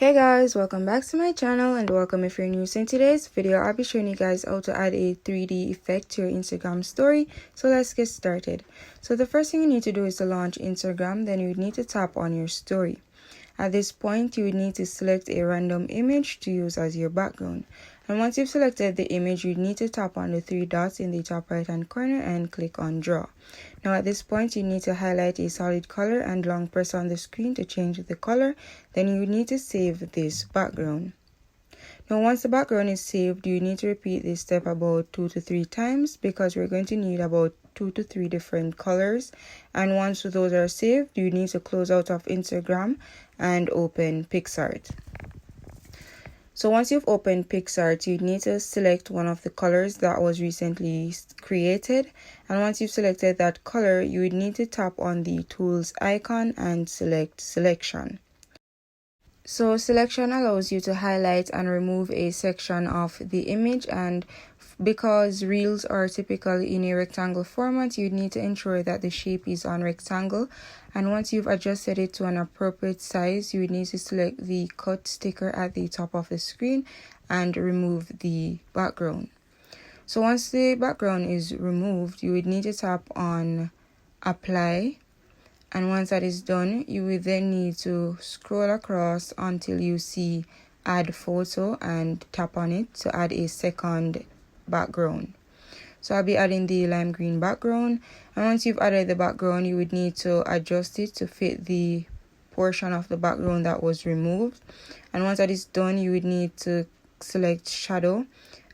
Hey guys, welcome back to my channel and welcome if you're new. So in today's video, I'll be showing you guys how to add a 3D effect to your Instagram story. So let's get started. So the first thing you need to do is to launch Instagram. Then you would need to tap on your story. At this point, you would need to select a random image to use as your background. And once you've selected the image, you need to tap on the three dots in the top right hand corner and click on draw. Now at this point, you need to highlight a solid color and long press on the screen to change the color. Then you need to save this background. Now once the background is saved, you need to repeat this step about 2 to 3 times because we're going to need about 2 to 3 different colors. And once those are saved, you need to close out of Instagram and open PicsArt. So once you've opened PicsArt, you need to select one of the colors that was recently created. And once you've selected that color, you would need to tap on the tools icon and select selection. So selection allows you to highlight and remove a section of the image, and because reels are typically in a rectangle format, you need to ensure that the shape is on rectangle. And once you've adjusted it to an appropriate size, you need to select the cut sticker at the top of the screen and remove the background. So once the background is removed, you would need to tap on apply. And once that is done, you will then need to scroll across until you see add photo and tap on it to add a second background. So I'll be adding the lime green background. And once you've added the background, you would need to adjust it to fit the portion of the background that was removed. And once that is done, you would need to select shadow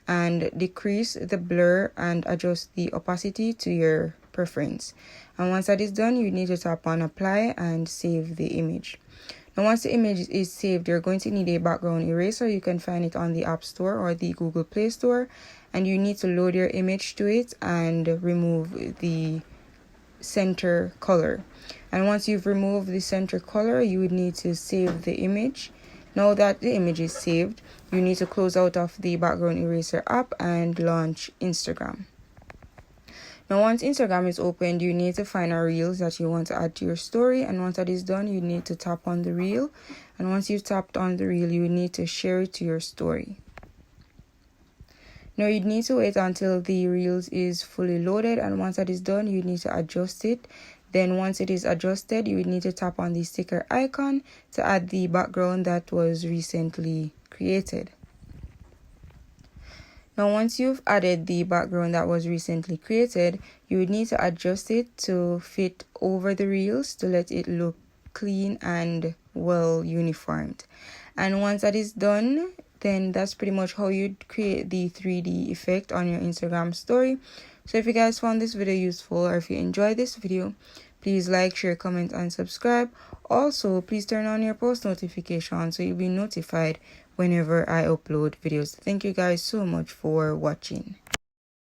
and decrease the blur and adjust the opacity to your preference. And once that is done, you need to tap on apply and save the image. Now once the image is saved, you're going to need a background eraser. You can find it on the App Store or the Google Play Store, and you need to load your image to it and remove the center color. And once you've removed the center color, you would need to save the image. Now that the image is saved, you need to close out of the background eraser app and launch Instagram. Now once Instagram is opened, you need to find a reels that you want to add to your story, and once that is done, you need to tap on the reel. And once you've tapped on the reel, you need to share it to your story. Now you need to wait until the reels is fully loaded, and once that is done, you need to adjust it. Then once it is adjusted, you would need to tap on the sticker icon to add the background that was recently created. Now once you've added the background that was recently created, you would need to adjust it to fit over the reels to let it look clean and well uniformed. And once that is done, then that's pretty much how you create the 3D effect on your Instagram story. So if you guys found this video useful, or if you enjoyed this video, please like, share, comment, and subscribe. Also, please turn on your post notifications so you'll be notified whenever I upload videos. Thank you guys so much for watching.